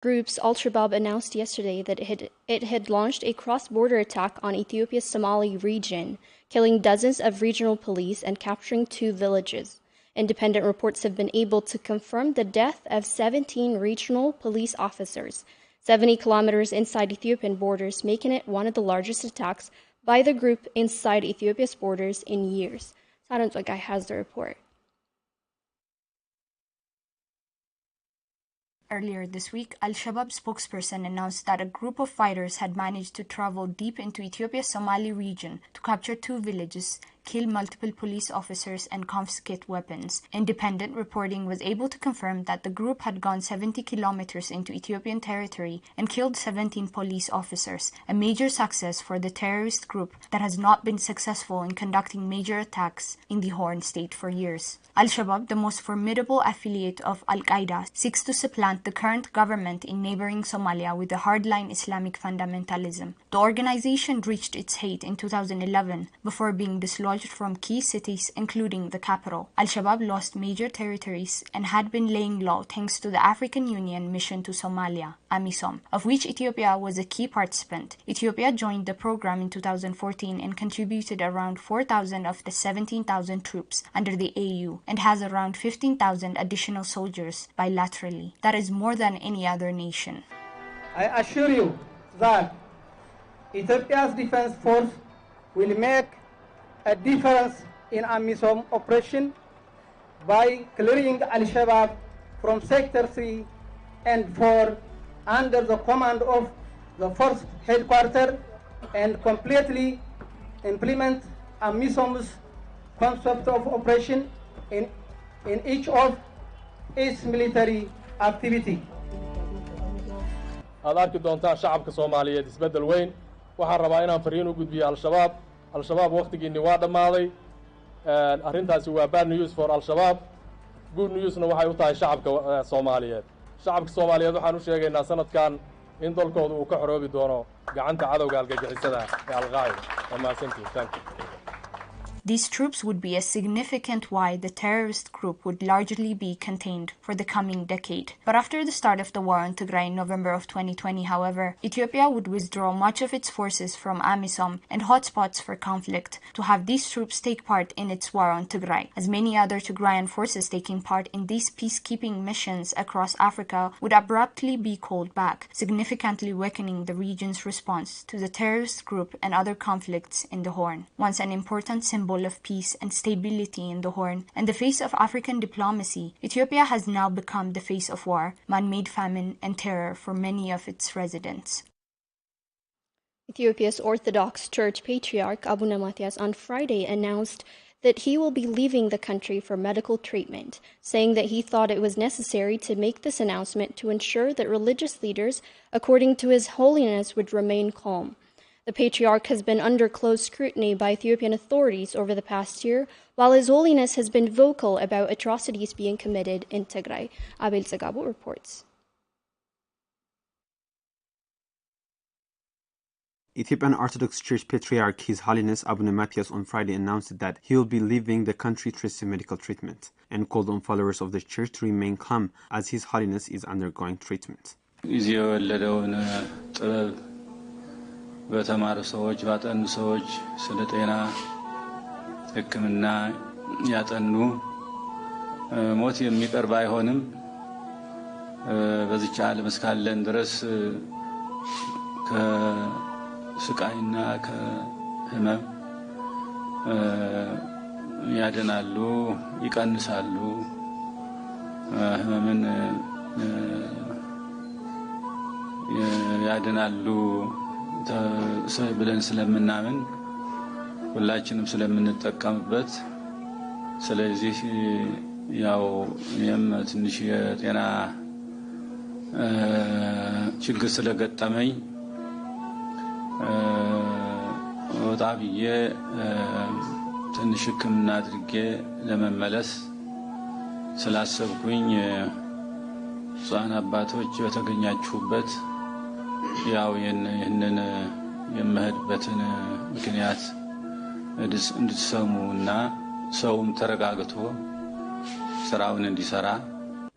Group's AlShabab announced yesterday that it had launched a cross-border attack on Ethiopia's Somali region, killing dozens of regional police and capturing 2 villages. Independent reports have been able to confirm the death of 17 regional police officers, 70 kilometers inside Ethiopian borders, making it one of the largest attacks by the group inside Ethiopia's borders in years. Saran Tsogai has the report. Earlier this week, AlShabab spokesperson announced that a group of fighters had managed to travel deep into Ethiopia's Somali region to capture 2 villages, kill multiple police officers, and confiscate weapons. Independent reporting was able to confirm that the group had gone 70 kilometers into Ethiopian territory and killed 17 police officers, a major success for the terrorist group that has not been successful in conducting major attacks in the Horn State for years. AlShabab, the most formidable affiliate of Al-Qaeda, seeks to supplant the current government in neighboring Somalia with a hardline Islamic fundamentalism. The organization reached its height in 2011 before being dislodged from key cities including the capital. AlShabab lost major territories and had been laying low thanks to the African Union mission to Somalia, AMISOM, of which Ethiopia was a key participant. Ethiopia joined the program in 2014 and contributed around 4,000 of the 17,000 troops under the AU and has around 15,000 additional soldiers bilaterally. That is more than any other nation. I assure you that Ethiopia's defense force will make a difference in AMISOM operation by clearing AlShabab from Sector 3 and 4 under the command of the force headquarters and completely implement AMISOM's concept of operation in each of its military activity. أركي دونتا شعب كصومالية تسبدل وين وحربائنا فريين وجود AlShabab. AlShabab وقتك إني واحد ماضي أرنتها سوى bad news for AlShabab good news نوحي وطاي شعب كصومالية شعب كصومالية وحنا نشجع الناس سنة كان إن دول كود وكحروا بدونه قعنت عدو قال كجحسنا الغاية وما سنتي thank you. These troops would be a significant why the terrorist group would largely be contained for the coming decade. But after the start of the war on Tigray in November of 2020, however, Ethiopia would withdraw much of its forces from AMISOM and hotspots for conflict to have these troops take part in its war on Tigray, as many other Tigrayan forces taking part in these peacekeeping missions across Africa would abruptly be called back, significantly weakening the region's response to the terrorist group and other conflicts in the Horn. Once an important symbol of peace and stability in the Horn and the face of African diplomacy, Ethiopia has now become the face of war, man-made famine, and terror for many of its residents. Ethiopia's Orthodox Church Patriarch Abuna Matthias on Friday announced that he will be leaving the country for medical treatment, saying that he thought it was necessary to make this announcement to ensure that religious leaders, according to His Holiness, would remain calm. The Patriarch has been under close scrutiny by Ethiopian authorities over the past year, while His Holiness has been vocal about atrocities being committed in Tigray. Abel Zagabo reports. Ethiopian Orthodox Church Patriarch His Holiness Abuna Matthias on Friday announced that he will be leaving the country to receive medical treatment and called on followers of the church to remain calm as His Holiness is undergoing treatment. በተማሩ ሰዎች ባጠኑ ሰዎች ስለ ጤና ሕክምና ያጠኑ ሞት የሚቀርብ አይሆንም በዚህ ዓለም እስካለን ድረስ ከስቃይና ከህመም ያድናሉ ይቀንሳሉ ህመምን ያድናሉ ብለን ስለምናምን ሁላችንም ስለምንጠቀምበት ስለዚህ ያው ትንሽ የጤና ችግር ስለገጠመኝ ወጣ ብዬ ትንሽ ሕክምና አድርጌ ለመመለስ ስላሰብኩኝ ጻና አባቶች በተገኛችሁበት ያው ይሄንን የመሄድበትን ምክንያት እንድትሰሙና ሰውም ተረጋግቶ ስራውን እንዲሰራ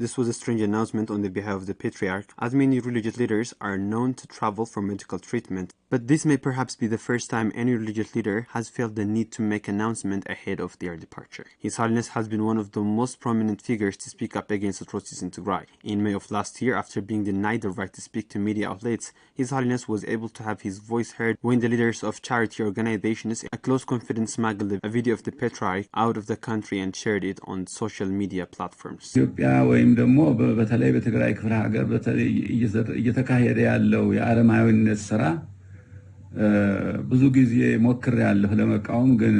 This was a strange announcement on the behalf of the Patriarch, as many religious leaders are known to travel for medical treatment. But this may perhaps be the first time any religious leader has felt the need to make an announcement ahead of their departure. His Holiness has been one of the most prominent figures to speak up against atrocities in Tigray. In May of last year, after being denied the right to speak to media outlets, His Holiness was able to have his voice heard when the leaders of charity organizations, a close confidence, smuggled a video of the Patriarch out of the country and shared it on social media platforms. ኢትዮጵያ ወይም ደግሞ በተለይ በትግራይ ክፍለ ሀገር በተለይ እየተካሄደ ያለው የአረማዊነት ስራ ብዙ ጊዜ ሞክሬያለሁ ለመቃወም ግን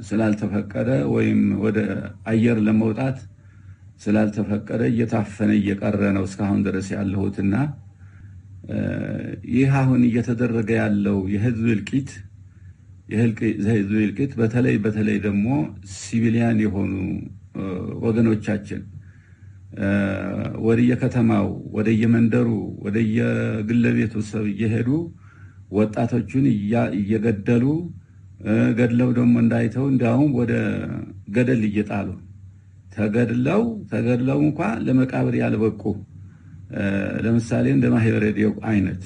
ስላልተፈቀደ ወይም ወደ አየር ለመውጣት ስላልተፈቀደ እየታፈነ እየቀረ ነው እስካሁን ድረስ ያለሁትና ይህ አሁን እየተደረገ ያለው የህዝብ እልቂት በተለይ ደግሞ ሲቪሊያን የሆኑ ወገኖቻችን ወደየ ከተማው ወደየ መንደሩ ወደየ ግለቤቱ ሰብ እየሄዱ ወጣቶቹን እየገደሉ ገድለው ደግሞ እንዳይተው እንዲያውም ወደ ገደል እየጣሉ ተገድለው እንኳን ለመቃብር ያልበቁ ለምሳሌ እንደ ማህበረዲዮ አይነት.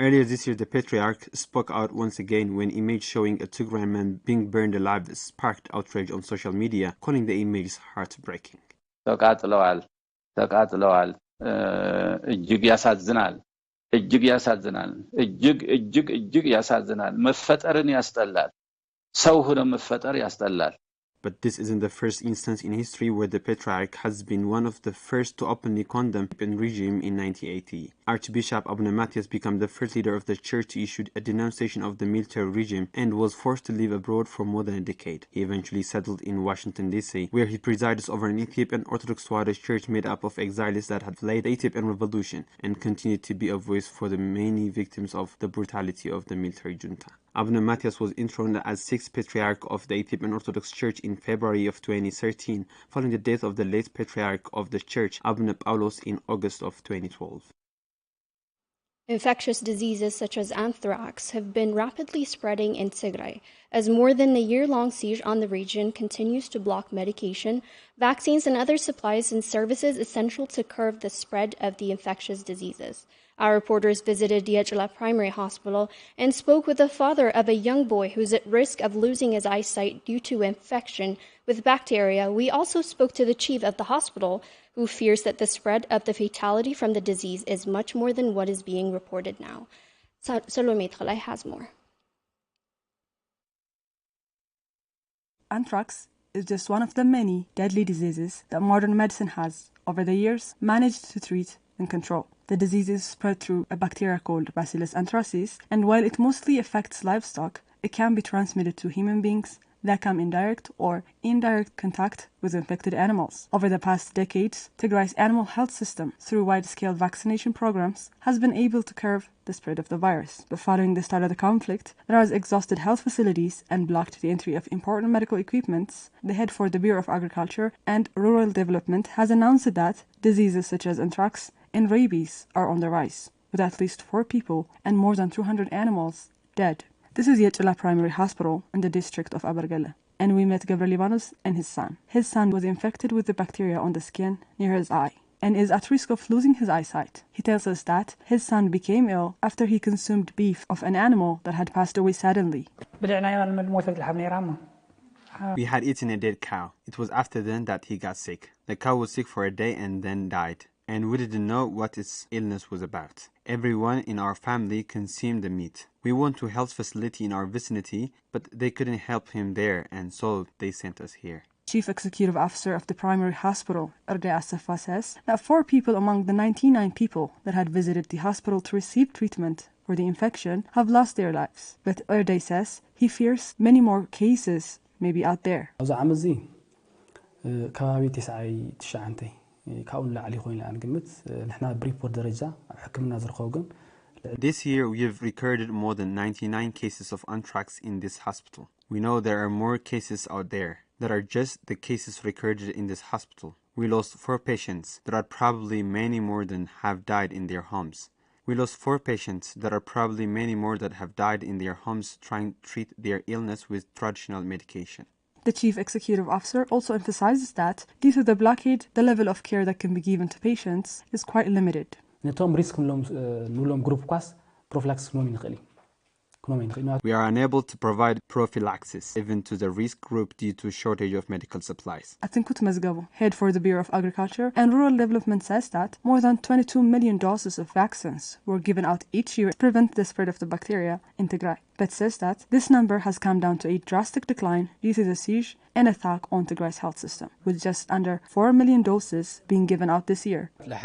Earlier this year, the Patriarch spoke out once again when image showing a Tigray man being burned alive sparked outrage on social media, calling the images heartbreaking. ተቃጥለዋል እጅግ ያሳዝናል እጅግ ያሳዝናል መፈጠርን ያስጠላል ሰው ሆኖ መፈጠር ያስጠላል. But this isn't the first instance in history where the Patriarch has been one of the first to openly condemn the regime in 1980. Archbishop Abuna Matthias became the first leader of the church to issue a denunciation of the military regime and was forced to live abroad for more than a decade. He eventually settled in Washington, D.C., where he presides over an Ethiopian Orthodox Tewahedo church made up of exiles that had fled the Ethiopian revolution and continued to be a voice for the many victims of the brutality of the military junta. Abuna Matthias was enthroned as sixth Patriarch of the Ethiopian Orthodox Church in February of 2013, following the death of the late Patriarch of the Church, Abuna Paulos, in August of 2012. Infectious diseases such as anthrax have been rapidly spreading in Tigray, as more than a year-long siege on the region continues to block medication, vaccines, and other supplies and services essential to curb the spread of the infectious diseases. Our reporters visited Jazeera Primary Hospital and spoke with the father of a young boy who's at risk of losing his eyesight due to infection with bacteria. We also spoke to the chief of the hospital, who fears that the spread of the fatality from the disease is much more than what is being reported now. Salome Tghalai has more. Anthrax is just one of the many deadly diseases that modern medicine has, over the years, managed to treat and control. The disease is spread through a bacteria called Bacillus anthracis, and while it mostly affects livestock, it can be transmitted to human beings that come in direct or indirect contact with infected animals. Over the past decades, Tigray's animal health system, through wide-scale vaccination programs, has been able to curb the spread of the virus. But following the start of the conflict, that has exhausted health facilities and blocked the entry of important medical equipments, the head for the Bureau of Agriculture and Rural Development has announced that diseases such as anthrax and rabies are on the rise, with at least 4 people and more than 200 animals dead. This is Jazeera Primary Hospital in the district of Abergele, and we met Gabriel Libanos and his son. His son was infected with the bacteria on the skin near his eye and is at risk of losing his eyesight. He tells us that his son became ill after he consumed beef of an animal that had passed away suddenly. We had eaten a dead cow. It was after then that he got sick. The cow was sick for a day and then died, and we didn't know what its illness was about. Everyone in our family consumed the meat. We went to a health facility in our vicinity, but they couldn't help him there, and so they sent us here. Chief Executive Officer of the primary hospital, Erde Asafa, says that 4 people among the 99 people that had visited the hospital to receive treatment for the infection have lost their lives. But Erde says he fears many more cases may be out there. This year we have recorded more than 99 cases of anthrax in this hospital. We know there are more cases out there that are just the cases recorded in this hospital. We lost 4 patients. There are probably many more than have died in their homes. We lost 4 patients. There are probably many more that have died in their homes trying to treat their illness with traditional medication. The chief executive officer also emphasizes that due to the blockade, the level of care that can be given to patients is quite limited. We are unable to provide prophylaxis even to the risk group due to shortage of medical supplies. Atinkut Mazgabo, head for the Bureau of Agriculture and Rural Development, says that more than 22 million doses of vaccines were given out each year to prevent the spread of the bacteria in Tigray, but says that this number has come down to a drastic decline due to the siege and attack on Tigray's health system, with just under 4 million doses being given out this year. The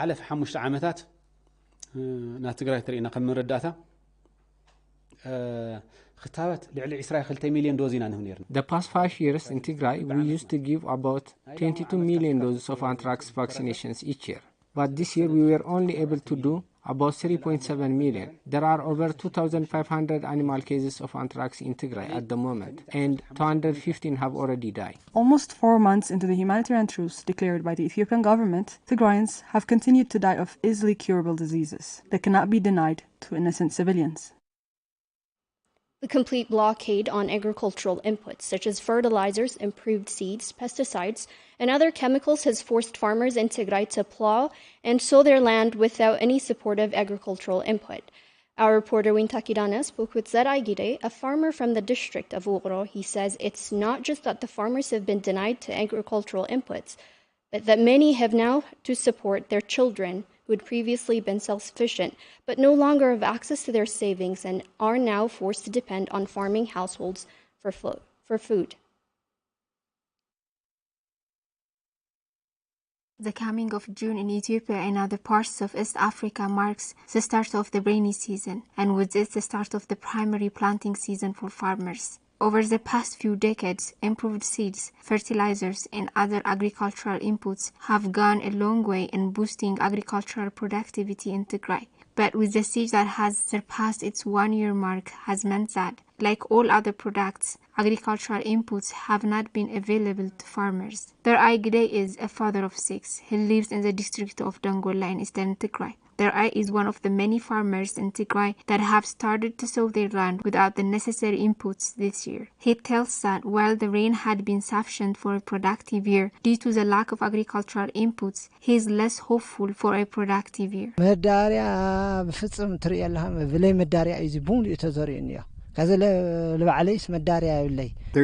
past 5 years in Tigray, we used to give about 22 million doses of anthrax vaccinations each year. But this year, we were only able to do about 3.7 million. There are over 2,500 animal cases of anthrax in Tigray at the moment, and 215 have already died. Almost 4 months into the humanitarian truce declared by the Ethiopian government, Tigrayans have continued to die of easily curable diseases that cannot be denied to innocent civilians. The complete blockade on agricultural inputs, such as fertilizers, improved seeds, pesticides, and other chemicals, has forced farmers in Tigray to plow and sow their land without any supportive agricultural input. Our reporter Wintakidana spoke with Zerai Gide, a farmer from the district of Ugro. He says it's not just that the farmers have been denied to agricultural inputs, but that many have now to support their children who had previously been self-sufficient, but no longer have access to their savings and are now forced to depend on farming households for food. The coming of June in Ethiopia and other parts of East Africa marks the start of the rainy season, and with it the start of the primary planting season for farmers. Over the past few decades, improved seeds, fertilizers, and other agricultural inputs have gone a long way in boosting agricultural productivity in Tigray. But with the siege that has surpassed its 1-year mark has meant that, like all other products, agricultural inputs have not been available to farmers. Zerai Gide is a father of 6. He lives in the district of Dongola in eastern Tigray. Zerai is one of the many farmers in Tigray that have started to sow their land without the necessary inputs this year. He tells that while the rain had been sufficient for a productive year, due to the lack of agricultural inputs, he is less hopeful for a productive year. There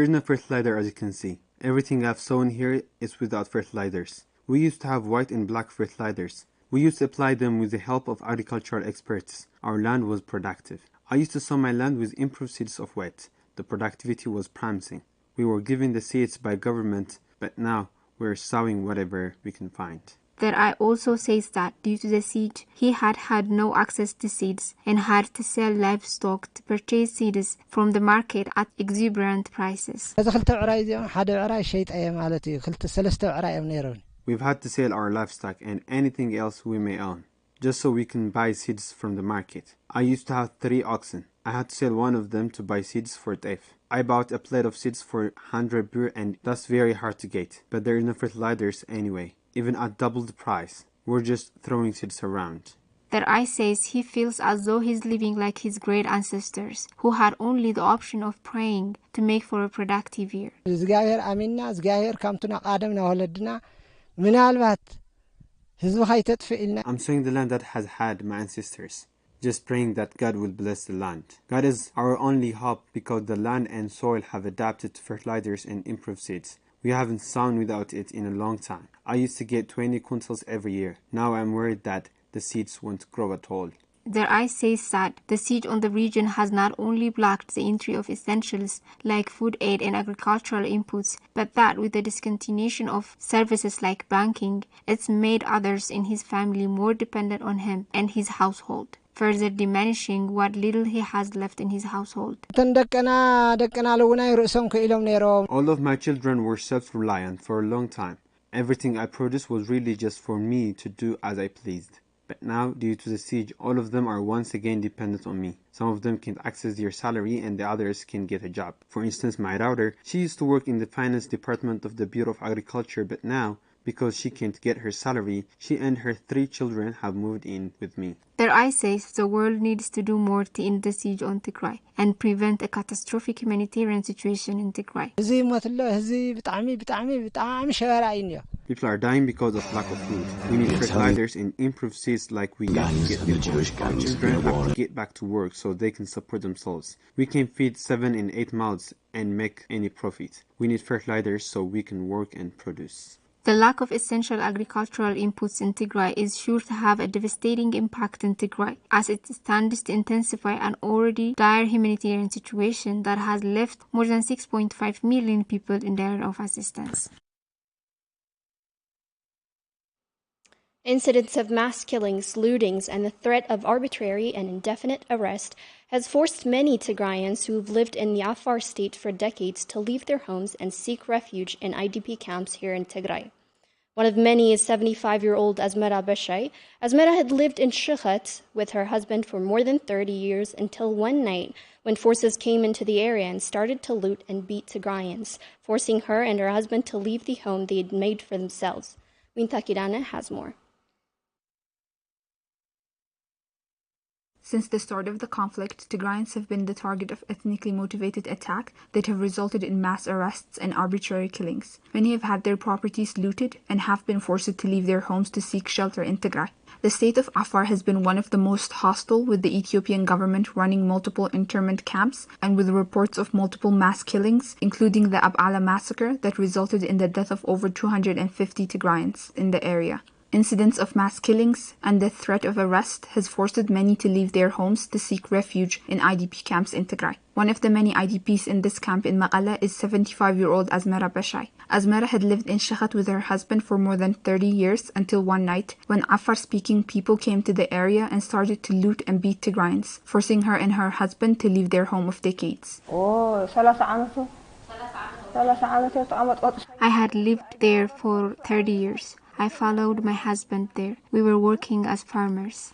is no fertilizer, as you can see. Everything I've sown here is without fertilizers. We used to have white and black fertilizers. We used to apply them with the help of agricultural experts. Our land was productive. I used to sow my land with improved seeds of wheat. The productivity was promising. We were given the seeds by government, but now we're sowing whatever we can find. Zerai also says that due to the siege, he had no access to seeds and had to sell livestock to purchase seeds from the market at exuberant prices. We've had to sell our livestock and anything else we may own, just so we can buy seeds from the market. I used to have 3 oxen. I had to sell one of them to buy seeds for teff. I bought a plate of seeds for 100 birr, and that's very hard to get, but there is no fertilizers anyway. Even at double the price, we're just throwing seeds around. Zerai says he feels as though he's living like his great ancestors, who had only the option of praying to make for a productive year. I'm sowing the land that has had my ancestors, just praying that God will bless the land. God is our only hope because the land and soil have adapted to fertilizers and improved seeds. We haven't sown without it in a long time. I used to get 20 quintals every year. Now I'm worried that the seeds won't grow at all. Zerai says that the siege on the region has not only blocked the entry of essentials like food aid and agricultural inputs, but that with the discontinuation of services like banking, it's made others in his family more dependent on him and his household, further diminishing what little he has left in his household. All of my children were self-reliant for a long time. Everything I produced was really just for me to do as I pleased. But now, due to the siege, all of them are once again dependent on me. Some of them can't access their salary and the others can get a job. For instance, my daughter, she used to work in the finance department of the Bureau of Agriculture, but now, Because she can't get her salary, she and her 3 children have moved in with me. Their eye says the world needs to do more to end the siege on Tigray and prevent a catastrophic humanitarian situation in Tigray. People are dying because of lack of food. We need fertilizers and improved seeds like we used to get before. Our children have to get back to work so they can support themselves. We can feed 7 and 8 mouths and make any profit. We need fertilizers so we can work and produce. The lack of essential agricultural inputs in Tigray is sure to have a devastating impact in Tigray, as it stands to intensify an already dire humanitarian situation that has left more than 6.5 million people in dire of assistance. Incidents of mass killings, lootings, and the threat of arbitrary and indefinite arrest has forced many Tigrayans who have lived in the Afar state for decades to leave their homes and seek refuge in IDP camps here in Tigray. One of many is 75-year-old Azmera Bashai. Azmera had lived in Shikhat with her husband for more than 30 years until one night when forces came into the area and started to loot and beat Tigrayans, forcing her and her husband to leave the home they had made for themselves. Winta Kirana has more. Since the start of the conflict, Tigrayans have been the target of ethnically motivated attacks that have resulted in mass arrests and arbitrary killings. Many have had their properties looted and have been forced to leave their homes to seek shelter in Tigray. The state of Afar has been one of the most hostile, with the Ethiopian government running multiple internment camps and with reports of multiple mass killings, including the Ab'ala massacre that resulted in the death of over 250 Tigrayans in the area. Incidents of mass killings and the threat of arrest has forced many to leave their homes to seek refuge in IDP camps in Tigray. One of the many IDPs in this camp in Maqalla is 75-year-old Azmera Bashai. Azmera had lived in Shikhat with her husband for more than 30 years until one night when Afar-speaking people came to the area and started to loot and beat Tigrayans, forcing her and her husband to leave their home of decades. I had lived there for 30 years. I followed my husband there. We were working as farmers.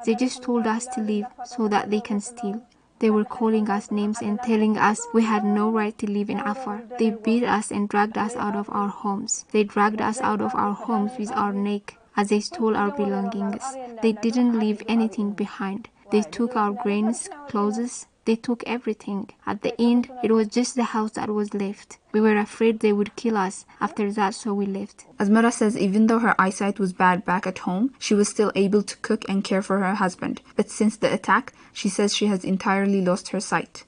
They just told us to leave so that they can steal. They were calling us names and telling us we had no right to live in Afar. They beat us and dragged us out of our homes. They dragged us out of our homes with our neck as they stole our belongings. They didn't leave anything behind. They took our grains, clothes. They took everything. At the end, it was just the house that was left. We were afraid they would kill us after that, so we left. Azmera says even though her eyesight was bad back at home, she was still able to cook and care for her husband. But since the attack, she says she has entirely lost her sight.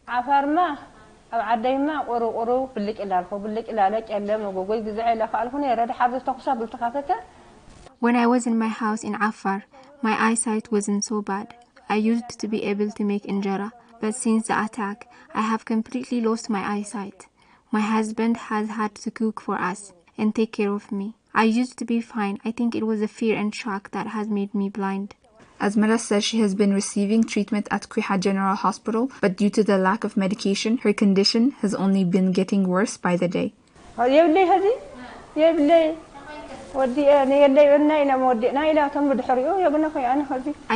When I was in my house in Afar, my eyesight wasn't so bad. I used to be able to make injera. But since the attack, I have completely lost my eyesight. My husband has had to cook for us and take care of me. I used to be fine. I think it was the fear and shock that has made me blind. Azmera says she has been receiving treatment at Quiha General Hospital, but due to the lack of medication, her condition has only been getting worse by the day. I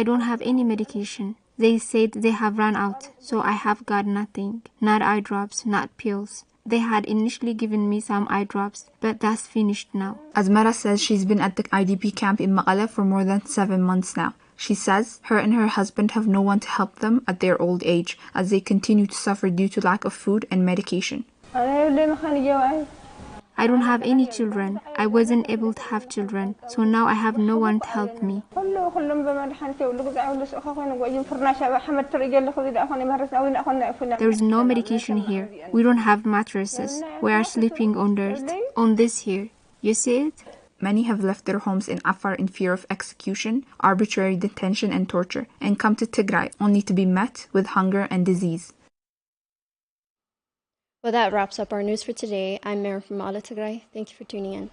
don't have any medication. They said they have run out, so I have got nothing. Not eye drops, not pills. They had initially given me some eye drops, but that's finished now. Azmera says she's been at the IDP camp in Maqalla for more than 7 months now. She says her and her husband have no one to help them at their old age as they continue to suffer due to lack of food and medication. I don't have any children. I wasn't able to have children, so now I have no one to help me. There is no medication here. We don't have mattresses. We are sleeping on dirt. On this here. You see it? Many have left their homes in Afar in fear of execution, arbitrary detention and torture, and come to Tigray only to be met with hunger and disease. Well, that wraps up our news for today. I'm Mary from AlShabab. Thank you for tuning in.